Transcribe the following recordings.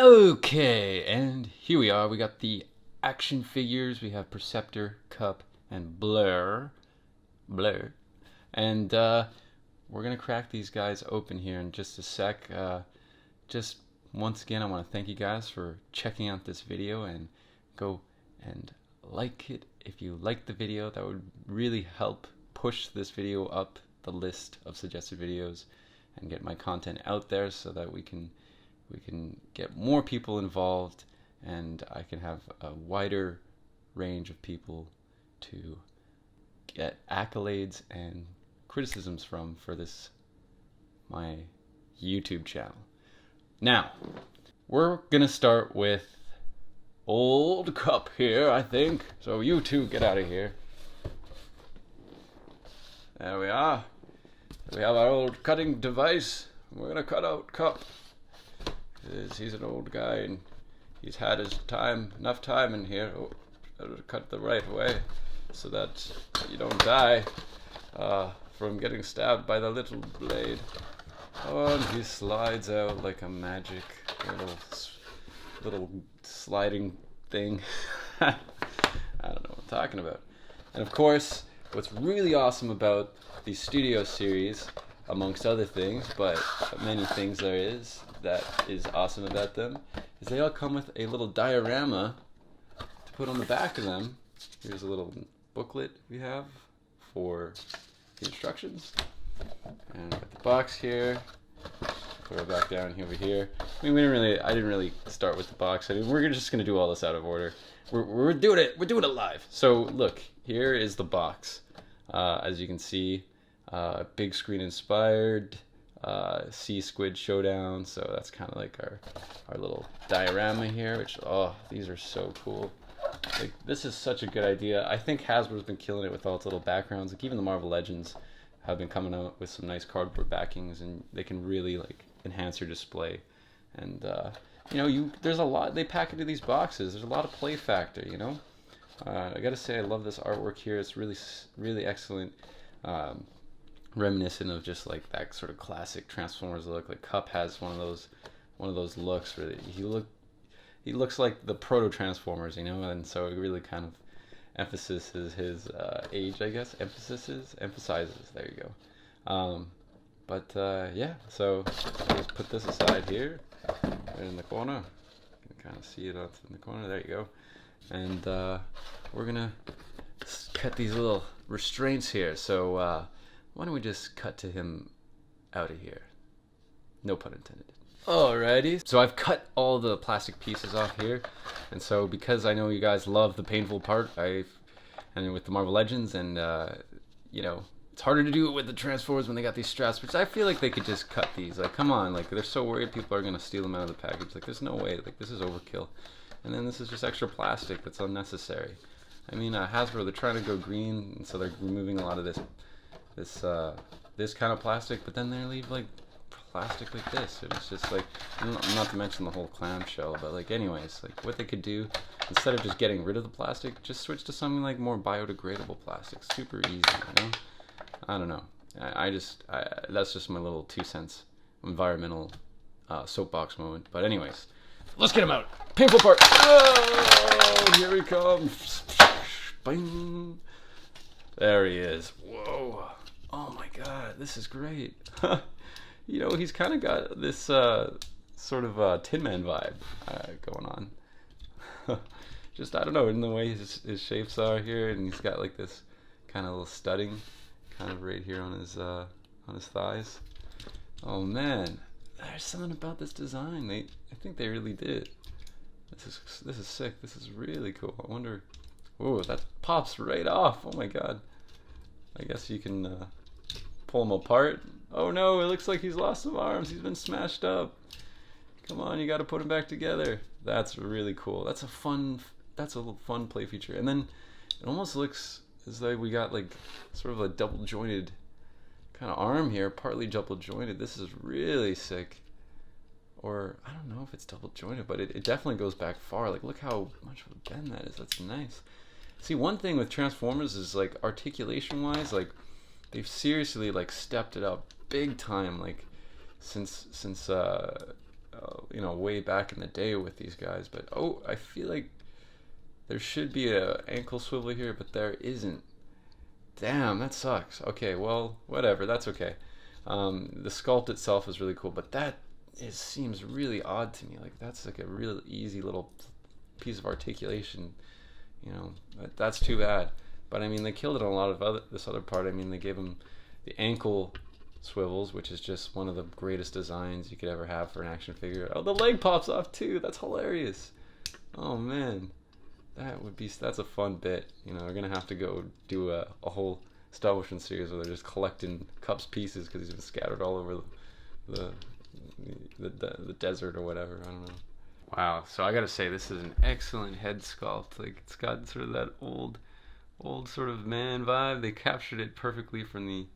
Okay, and here we are. We got the action figures. We have Preceptor, Cup, and Blurr. And we're going to crack these guys open here in just a sec. Just once again, I want to thank you guys for checking out this video, and go and like it if you like the video. That would really help push this video up the list of suggested videos and get my content out there so that we can get more people involved, and I can have a wider range of people to get accolades and criticisms from for this, my YouTube channel. Now, we're gonna start with old Cup here, I think. So you two get out of here. There we are. We have our old cutting device. We're gonna cut out Cup. He's an old guy and he's had his time, enough time in here. Oh, better cut the right way so that you don't die from getting stabbed by the little blade. Oh, and he slides out like a magic little sliding thing. I don't know what I'm talking about. And of course, what's really awesome about these studio series, amongst other things, but many things there is that is awesome about them, is they all come with a little diorama to put on the back of them. Here's a little booklet we have for the instructions. And got the box here. Put it back down over here. I mean, I didn't really start with the box. We're just gonna do all this out of order. We're doing it live. So look, here is the box. As you can see, big screen inspired. Sea Squid Showdown, so that's kind of like our little diorama here, which, oh, these are so cool. Like, this is such a good idea. I think Hasbro's been killing it with all its little backgrounds. Like, even the Marvel Legends have been coming out with some nice cardboard backings, and they can really like enhance your display. And there's a lot they pack into these boxes. There's a lot of play factor, you know. I gotta say, I love this artwork here. It's really excellent. Reminiscent of just like that sort of classic Transformers look. Like Cup has one of those looks where he looks like the proto Transformers, you know, and so it really kind of emphasizes his age, I guess. Emphasizes. There you go. Yeah. So I'll just put this aside here, right in the corner. You can kind of see it out in the corner. There you go. And we're gonna cut these little restraints here. So. Why don't we just cut to him out of here? No pun intended. Alrighty. So I've cut all the plastic pieces off here. And so because I know you guys love the painful part, and with the Marvel Legends, and it's harder to do it with the Transformers when they got these straps, which I feel like they could just cut these. Like, come on, like, they're so worried people are gonna steal them out of the package. Like, there's no way. Like, this is overkill. And then this is just extra plastic that's unnecessary. I mean, Hasbro, they're trying to go green, and so they're removing a lot of this kind of plastic, but then they leave like plastic like this, and it's just like, not to mention the whole clamshell, but like, anyways, like, what they could do instead of just getting rid of the plastic, just switch to something like more biodegradable plastic. Super easy, you know. I don't know. That's just my little 2 cents environmental soapbox moment. But anyways, let's get him out. Painful part. Oh, here he comes. Bing. There he is. Whoa. Oh my god, this is great. You know, he's kind of got this sort of Tin Man vibe going on. Just, I don't know, in the way his shapes are here, and he's got like this kind of little studding kind of right here on his thighs. Oh man, there's something about this design. I think they really did it. This is sick. This is really cool. I wonder. Whoa, that pops right off. Oh my god. I guess you can pull him apart. Oh no, it looks like he's lost some arms. He's been smashed up. Come on, you gotta put him back together. That's really cool. That's a fun play feature. And then it almost looks as though we got like sort of a double jointed kind of arm here, partly double jointed. This is really sick. Or, I don't know if it's double jointed, but it definitely goes back far. Like, look how much of a bend that is. That's nice. See, one thing with Transformers is, like, articulation-wise, like, they've seriously, like, stepped it up big time, like, since you know, way back in the day with these guys. But oh, I feel like there should be a ankle swivel here, but there isn't. Damn, that sucks. Okay, well, whatever. That's okay. The sculpt itself is really cool, but that seems really odd to me. Like that's like a real easy little piece of articulation. You know, that's too bad. But I mean, they killed it on a lot of this other part. I mean, they gave him the ankle swivels, which is just one of the greatest designs you could ever have for an action figure. Oh, the leg pops off too. That's hilarious. Oh man, that's a fun bit. You know, we're gonna have to go do a whole stop motion series where they're just collecting Cup's pieces because he's been scattered all over the desert or whatever. I don't know. Wow. So I gotta say, this is an excellent head sculpt. Like it's got sort of that old sort of man vibe. They captured it perfectly from the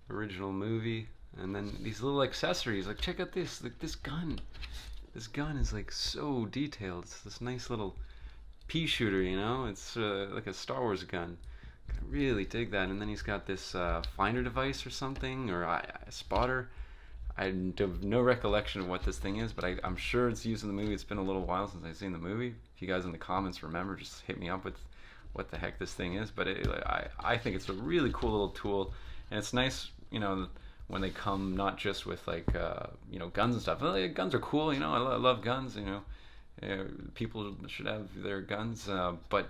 original movie. And then these little accessories, like check out this, like this gun is like so detailed. It's this nice little pea shooter, you know, it's like a Star Wars gun. I really dig that. And then he's got this finder device or something, or a spotter. I have no recollection of what this thing is, but I'm sure it's used in the movie. It's been a little while since I've seen the movie. If you guys in the comments remember, just hit me up with what the heck this thing is. But I think it's a really cool little tool, and it's nice, you know, when they come not just with like you know, guns and stuff. Well, guns are cool, you know. I love guns, you know. People should have their guns, but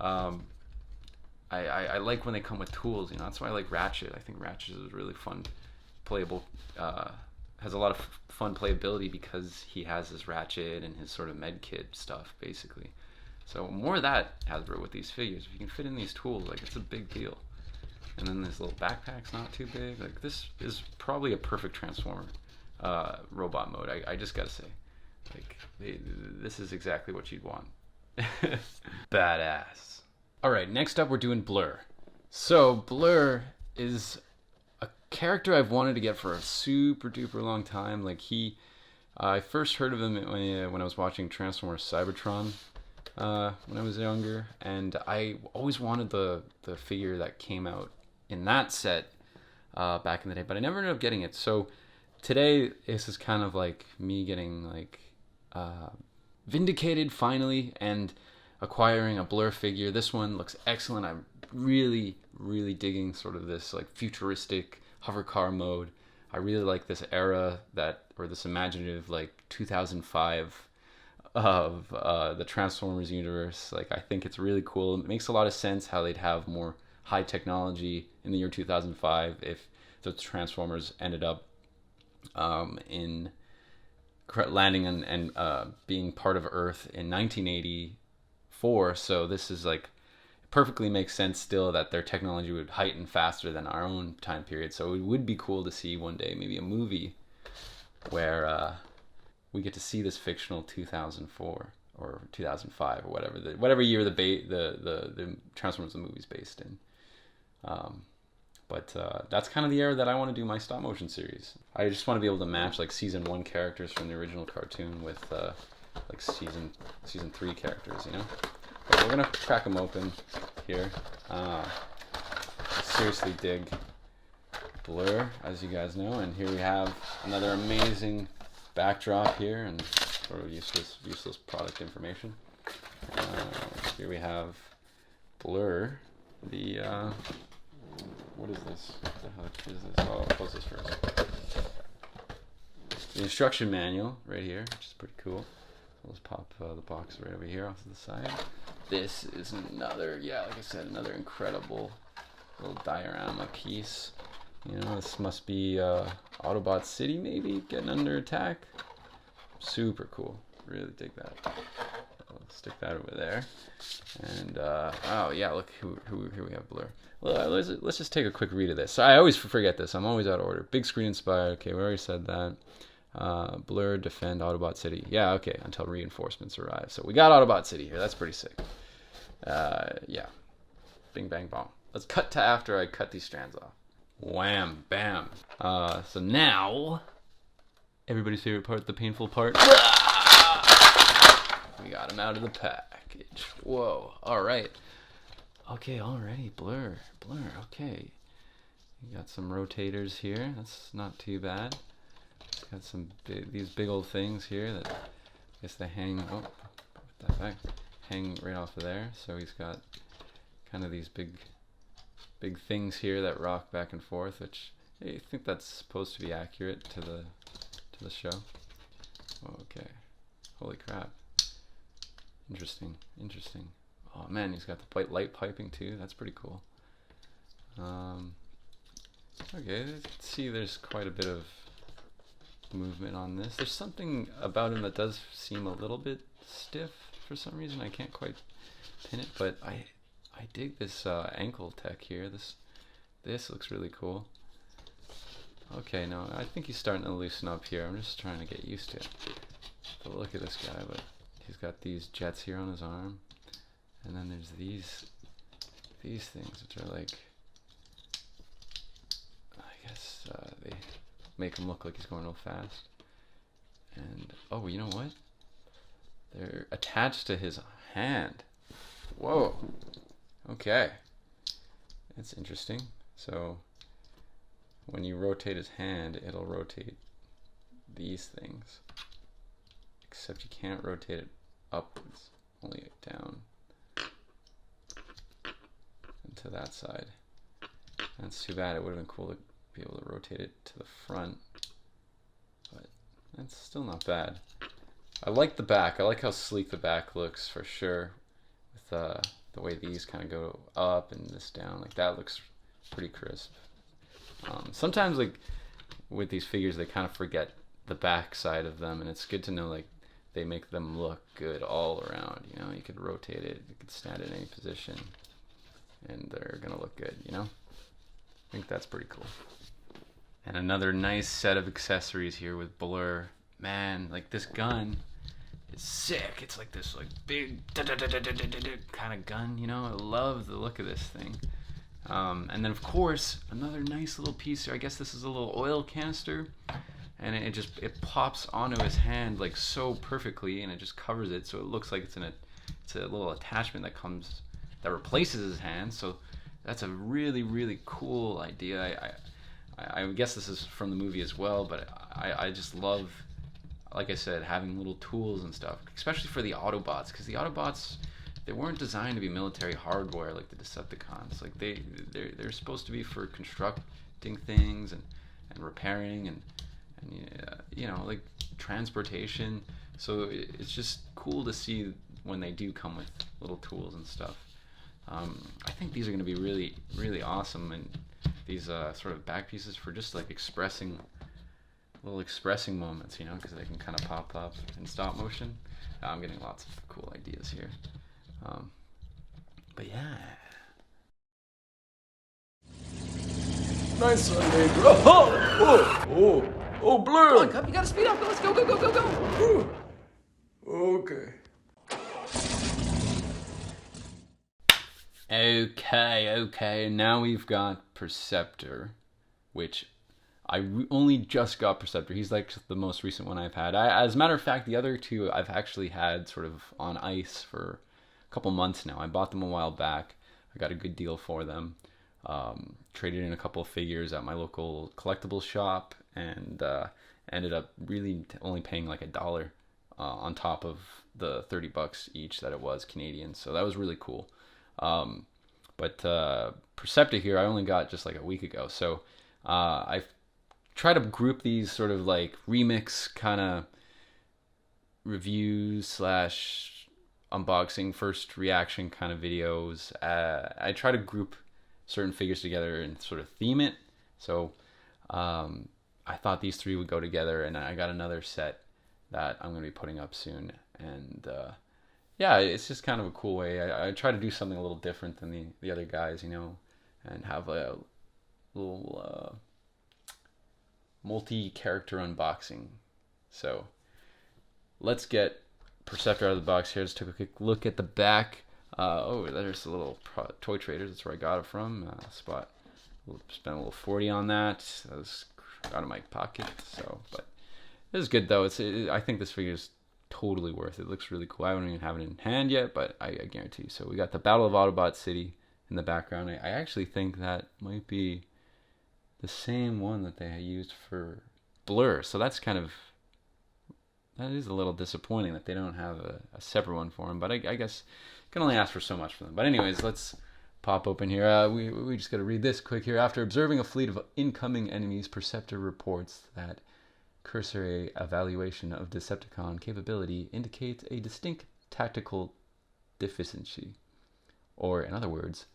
I like when they come with tools, you know. That's why I like Ratchet. I think Ratchet is really fun, playable. Has a lot of fun playability because he has his Ratchet and his sort of med kit stuff, basically. So more of that, Hasbro, with these figures. If you can fit in these tools, like, it's a big deal. And then this little backpack's not too big. Like, this is probably a perfect Transformer robot mode. I just gotta say, like, this is exactly what you'd want. Badass. All right, next up we're doing Blurr. So Blurr is a character I've wanted to get for a super duper long time. Like I first heard of him when I was watching Transformers Cybertron when I was younger, and I always wanted the figure that came out in that set back in the day, but I never ended up getting it. So today this is kind of like me getting like vindicated finally and acquiring a Blurr figure. This one looks excellent. I'm really digging sort of this like futuristic hover car mode. I really like this era or this imaginative like 2005 of the Transformers universe. Like, I think it's really cool. It makes a lot of sense how they'd have more high technology in the year 2005 if the Transformers ended up in landing and being part of Earth in 1984. So this is like, perfectly makes sense still that their technology would heighten faster than our own time period. So it would be cool to see one day maybe a movie where we get to see this fictional 2004 or 2005 or whatever year the Transformers the movie's based in. But that's kind of the era that I want to do my stop motion series. I just want to be able to match like season 1 characters from the original cartoon with like season 3 characters, you know. But we're gonna crack them open here. Seriously dig Blurr, as you guys know, and here we have another amazing backdrop here and sort of useless product information. Here we have Blurr. The what is this? What the heck is this? Oh, I'll close this first. The instruction manual right here, which is pretty cool. I'll just pop the box right over here off to the side. This is another, like I said, another incredible little diorama piece. You know, this must be Autobot City maybe getting under attack. Super cool. Really dig that. I'll stick that over there. And oh yeah, look here we have Blurr. Well, let's just take a quick read of this. So I always forget this. I'm always out of order. Big screen inspired. Okay, we already said that. Blurr, defend Autobot City. Yeah, okay, until reinforcements arrive. So we got Autobot City here. That's pretty sick. Yeah. Bing, bang, bong. Let's cut to after I cut these strands off. Wham, bam. So now, everybody's favorite part, the painful part. We got him out of the package. Whoa, alright. Okay, already, Blurr, okay. You got some rotators here. That's not too bad. It's got some these big old things here that I guess they hang. Oh, put that back. Hang right off of there. So he's got kind of these big things here that rock back and forth, which I think that's supposed to be accurate to the show. Okay. Holy crap. Interesting. Oh man, he's got the light piping too. That's pretty cool. Okay, let's see, there's quite a bit of movement on this. There's something about him that does seem a little bit stiff for some reason. I can't quite pin it, but I dig this ankle tech here. This looks really cool. Okay, no, I think he's starting to loosen up here. I'm just trying to get used to the look of this guy, but he's got these jets here on his arm, and then there's these things which are like, I guess they make him look like he's going real fast. And oh, you know what? They're attached to his hand. Whoa. Okay. That's interesting. So when you rotate his hand, it'll rotate these things. Except you can't rotate it upwards, only down and to that side. That's too bad. It would have been cool to be able to rotate it to the front, but that's still not bad. I like the back. I like how sleek the back looks for sure, with the way these kind of go up and this down. Like that looks pretty crisp. Sometimes like with these figures, they kind of forget the back side of them, and it's good to know like they make them look good all around. You know, you could rotate it, you could stand in any position, and they're gonna look good. You know, I think that's pretty cool. And another nice set of accessories here with Blurr. Man, like this gun is sick. It's like this like big kind of gun, you know. I love the look of this thing. And then of course another nice little piece here. I guess this is a little oil canister, and it pops onto his hand like so perfectly, and it just covers it, so it looks like it's a little attachment that replaces his hand. So that's a really cool idea. I guess this is from the movie as well, but I just love, like I said, having little tools and stuff, especially for the Autobots, because the Autobots, they weren't designed to be military hardware like the Decepticons. Like they're supposed to be for constructing things and repairing and you know, like transportation. So it's just cool to see when they do come with little tools and stuff. I think these are going to be really awesome, and these sort of back pieces for just like little expressing moments, you know, because they can kind of pop up in stop motion. I'm getting lots of cool ideas here. But yeah. Nice Sunday. Oh, Blurr! Come on, Cup, you gotta speed up. Let's go. Okay. Okay. Now we've got Preceptor, which I only just got Preceptor. He's like the most recent one I've had. As a matter of fact, the other two I've actually had sort of on ice for a couple months now. I bought them a while back. I got a good deal for them. Traded in a couple of figures at my local collectibles shop, and ended up really only paying like $1 on top of the $30 each that it was Canadian. So that was really cool. But Preceptor here I only got just like a week ago. So I try to group these sort of like remix kind of reviews / unboxing, first reaction kind of videos. I try to group certain figures together and sort of theme it. So I thought these three would go together, and I got another set that I'm going to be putting up soon. And yeah, it's just kind of a cool way. I try to do something a little different than the other guys, you know, and have a little multi-character unboxing. So let's get Preceptor out of the box here. Let's take a quick look at the back. Oh, there's a little Toy Traders. That's where I got it from. Spent a little 40 on that. That was out of my pocket. So, but it is good though. I think this figure is totally worth it. It looks really cool. I don't even have it in hand yet, but I guarantee you. So we got the Battle of Autobot City in the background. I actually think that might be the same one that they used for Blurr. So that is a little disappointing that they don't have a separate one for him. But I guess you can only ask for so much for them. But anyways, let's pop open here. We just got to read this quick here. After observing a fleet of incoming enemies, Preceptor reports that cursory evaluation of Decepticon capability indicates a distinct tactical deficiency. Or, in other words,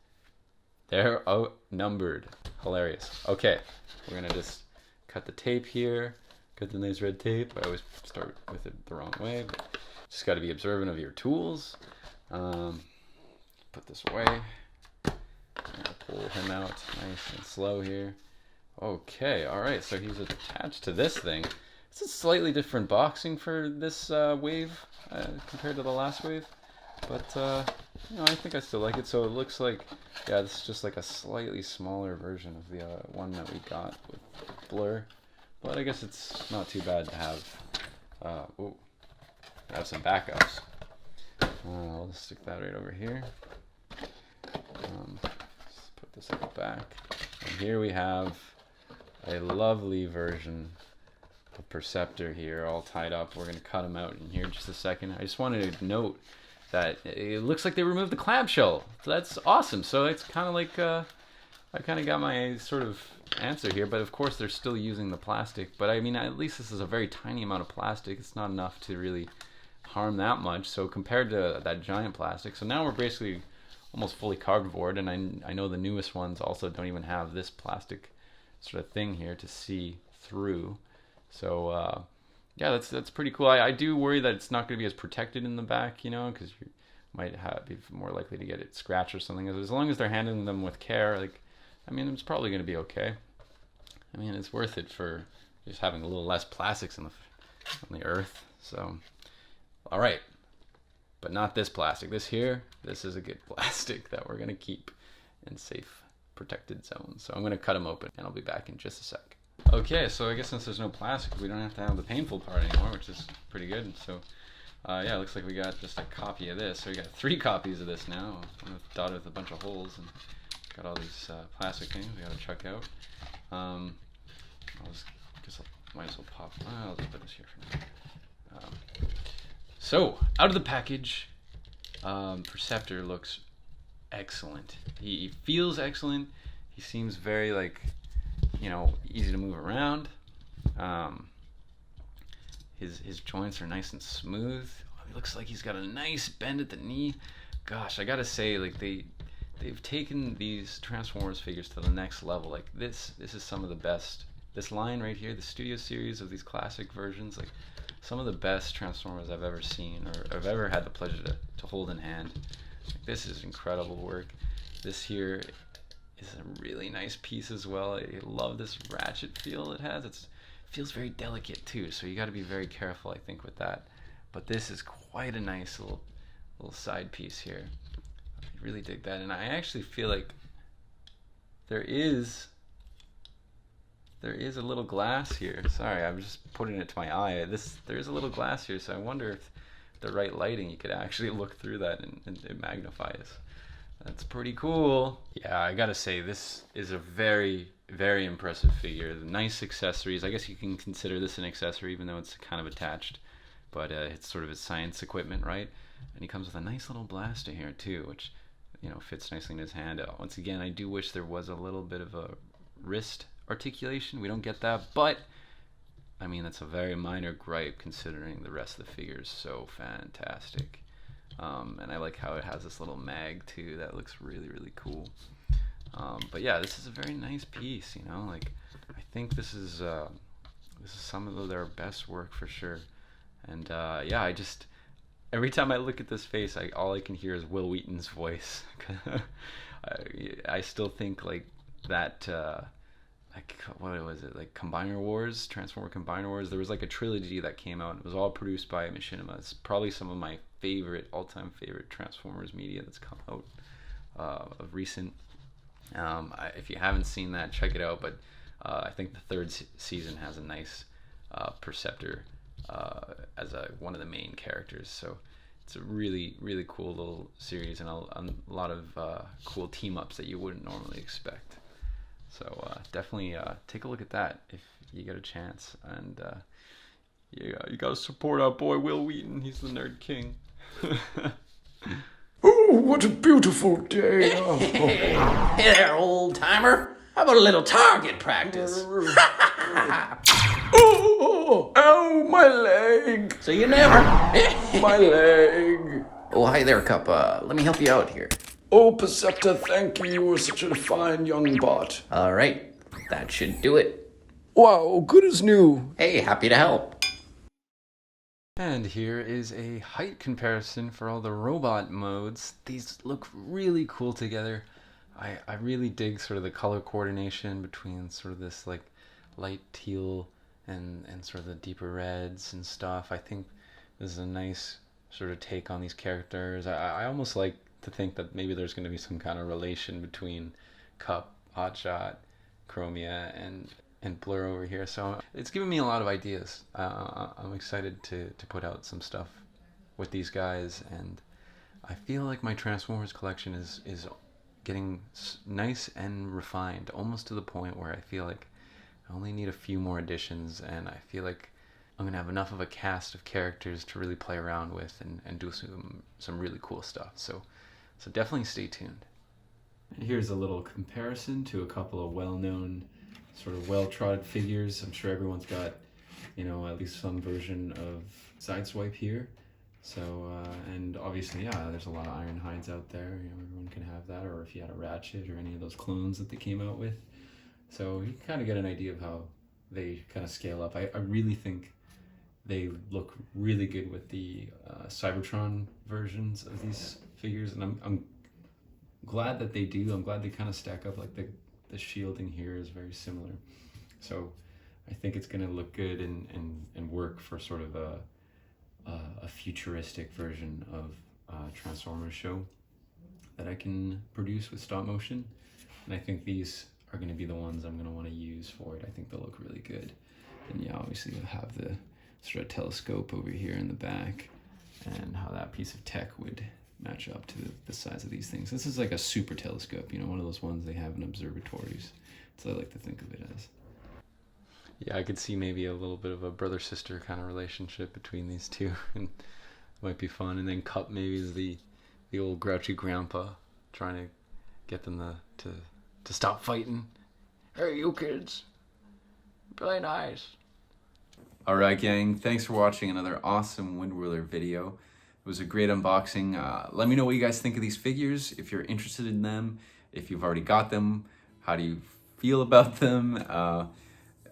they're outnumbered. Hilarious. Okay, we're going to just cut the tape here. Cut the nice red tape. I always start with it the wrong way, but just got to be observant of your tools. Put this away. Pull him out nice and slow here. Okay, alright, so he's attached to this thing. It's a slightly different boxing for this wave compared to the last wave, but you know, I think I still like it. So it looks like, yeah, this is just like a slightly smaller version of the one that we got with Blurr, but I guess it's not too bad to have some backups. I'll just stick that right over here. Let's put this at the back, and here we have a lovely version of Preceptor here, all tied up. We're going to cut him out in here in just a second. I just wanted to note that it looks like they removed the clamshell. So that's awesome. So it's kind of like, I kind of got my sort of answer here, but of course they're still using the plastic. But I mean, at least this is a very tiny amount of plastic. It's not enough to really harm that much. So compared to that giant plastic, so now we're basically almost fully cardboard, and I know the newest ones also don't even have this plastic sort of thing here to see through. So yeah, that's pretty cool. I do worry that it's not going to be as protected in the back, you know, because you might be more likely to get it scratched or something. As long as they're handling them with care, like, I mean, it's probably going to be okay. I mean, it's worth it for just having a little less plastics on the earth. So, all right, but not this plastic. This is a good plastic that we're going to keep in safe, protected zones. So I'm going to cut them open, and I'll be back in just a sec. Okay, so I guess since there's no plastic, we don't have to have the painful part anymore, which is pretty good. So, yeah, it looks like we got just a copy of this. So we got 3 copies of this now, one dotted with a bunch of holes, and got all these plastic things we got to check out. Might as well pop. I'll just put this here for now. So, out of the package, Preceptor looks excellent. He feels excellent. He seems very, like, you know, easy to move around. His joints are nice and smooth. He looks like he's got a nice bend at the knee. Gosh, I gotta say, like, they've taken these Transformers figures to the next level. Like, this is some of the best. This line right here, the Studio Series of these classic versions, like, some of the best Transformers I've ever seen or I've ever had the pleasure to hold in hand. Like, this is incredible work. This here is a really nice piece as well. I love this ratchet feel it has. It feels very delicate too, so you got to be very careful, I think, with that. But this is quite a nice little side piece here. I really dig that, and I actually feel like there is a little glass here. Sorry, I'm just putting it to my eye. There is a little glass here, so I wonder if the right lighting, you could actually look through that and it magnifies. That's pretty cool. Yeah, I gotta say, this is a very, very impressive figure. The nice accessories. I guess you can consider this an accessory, even though it's kind of attached. But it's sort of his science equipment, right? And he comes with a nice little blaster here, too, which, you know, fits nicely in his hand. Once again, I do wish there was a little bit of a wrist articulation. We don't get that, but I mean, that's a very minor gripe considering the rest of the figure is so fantastic. And I like how it has this little mag too. That looks really, really cool. But yeah, this is a very nice piece, you know, like, I think this is some of their best work for sure. And yeah, I just, every time I look at this face, all I can hear is Will Wheaton's voice. I still think like that, like, what was it, like Combiner Wars, Transformer Combiner Wars. There was like a trilogy that came out. It was all produced by Machinima. It's probably some of my all-time favorite Transformers media that's come out of recent. If you haven't seen that, check it out. But I think the 3rd season has a nice Preceptor as one of the main characters. So it's a really, really cool little series, and a lot of cool team-ups that you wouldn't normally expect. So definitely take a look at that if you get a chance. And you gotta support our boy Will Wheaton. He's the nerd king. Oh, what a beautiful day. Hey there, old timer. How about a little target practice? Oh, ow, my leg. So you never. My leg. Oh, hi there, Cup. Let me help you out here. Oh, Preceptor, thank you. You were such a fine young bot. All right, that should do it. Wow, good as new. Hey, happy to help. And here is a height comparison for all the robot modes. These look really cool together. I really dig sort of the color coordination between sort of this like light teal and sort of the deeper reds and stuff. I think this is a nice sort of take on these characters. I almost like to think that maybe there's going to be some kind of relation between Cup, Hotshot, Chromia, and Blurr over here. So it's given me a lot of ideas. I'm excited to put out some stuff with these guys, and I feel like my Transformers collection is getting nice and refined, almost to the point where I feel like I only need a few more additions, and I feel like I'm gonna have enough of a cast of characters to really play around with and do some really cool stuff. So definitely stay tuned. And here's a little comparison to a couple of well-known, sort of well-trotted figures. I'm sure everyone's got, at least some version of Sideswipe here. So, and obviously, yeah, there's a lot of Ironhides out there. Everyone can have that, or if you had a Ratchet or any of those clones that they came out with. So you can kind of get an idea of how they kind of scale up. I really think they look really good with the Cybertron versions of these figures, and I'm glad that they do. I'm glad they kind of stack up. Like the shielding here is very similar. So I think it's going to look good and work for sort of a futuristic version of Transformers show that I can produce with stop motion. And I think these are going to be the ones I'm going to want to use for it. I think they'll look really good. And yeah, obviously you'll have the sort of telescope over here in the back, and how that piece of tech would match up to the size of these things. This is like a super telescope, one of those ones they have in observatories. So I like to think of it as. Yeah, I could see maybe a little bit of a brother-sister kind of relationship between these two, and it might be fun. And then Cup maybe is the old grouchy grandpa trying to get them to stop fighting. Hey, you kids, play nice. All right, gang, thanks for watching another awesome Wind Whirler video. It was a great unboxing. Let me know what you guys think of these figures, if you're interested in them, if you've already got them, how do you feel about them?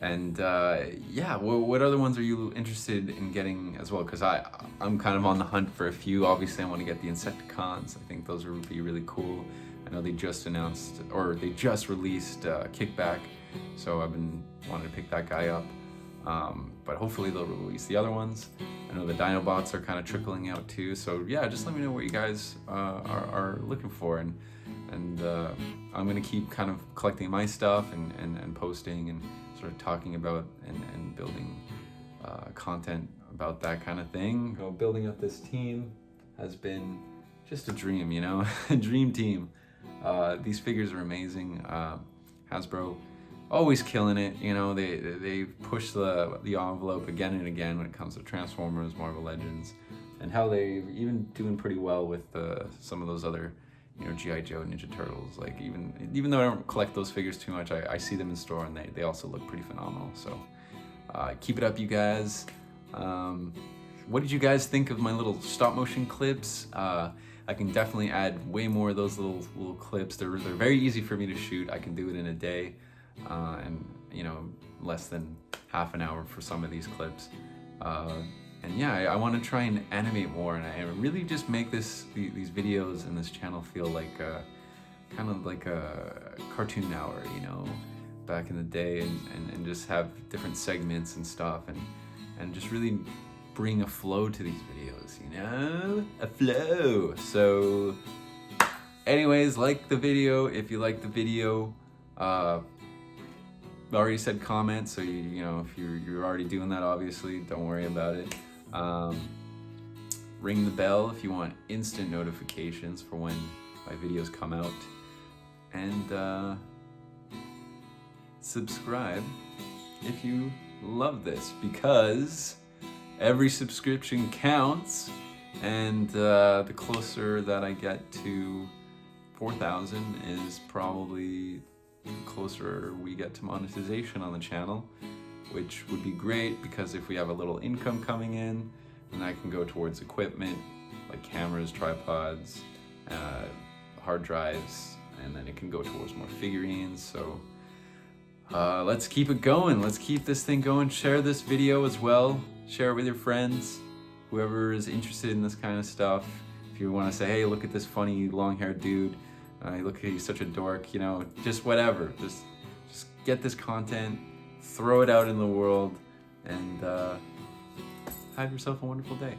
Yeah, what other ones are you interested in getting as well? Because I'm kind of on the hunt for a few. Obviously, I want to get the Insecticons. I think those would be really cool. I know they just announced, or they just released Kickback, so I've been wanting to pick that guy up. But hopefully they'll release the other ones. I know the Dinobots are kind of trickling out too. So yeah, just let me know what you guys are looking for, and I'm gonna keep kind of collecting my stuff and posting and sort of talking about and building content about that kind of thing. Building up this team has been just a dream, a dream team. These figures are amazing. Hasbro always killing it, they push the envelope again and again when it comes to Transformers, Marvel Legends, and how they're even doing pretty well with some of those other, G.I. Joe, Ninja Turtles. Like even though I don't collect those figures too much, I see them in store and they also look pretty phenomenal. So keep it up, you guys. What did you guys think of my little stop motion clips? I can definitely add way more of those little clips. They're very easy for me to shoot. I can do it in a day. And less than half an hour for some of these clips. And yeah, I want to try and animate more, and I really just make these videos and this channel feel like kind of like a cartoon hour, back in the day, and just have different segments and stuff, and just really bring a flow to these videos, a flow. So anyways, like the video if you like the video. I already said comment, so if you're already doing that, obviously don't worry about it. Ring the bell if you want instant notifications for when my videos come out, and subscribe if you love this, because every subscription counts, and the closer that I get to 4,000 is probably the closer we get to monetization on the channel, which would be great, because if we have a little income coming in, then that can go towards equipment like cameras, tripods, hard drives, and then it can go towards more figurines. So let's keep it going. Let's keep this thing going. Share this video as well. Share it with your friends, whoever is interested in this kind of stuff. If you want to say, hey, look at this funny long-haired dude. Look, he's such a dork, you know, just whatever. Just get this content, throw it out in the world, and have yourself a wonderful day.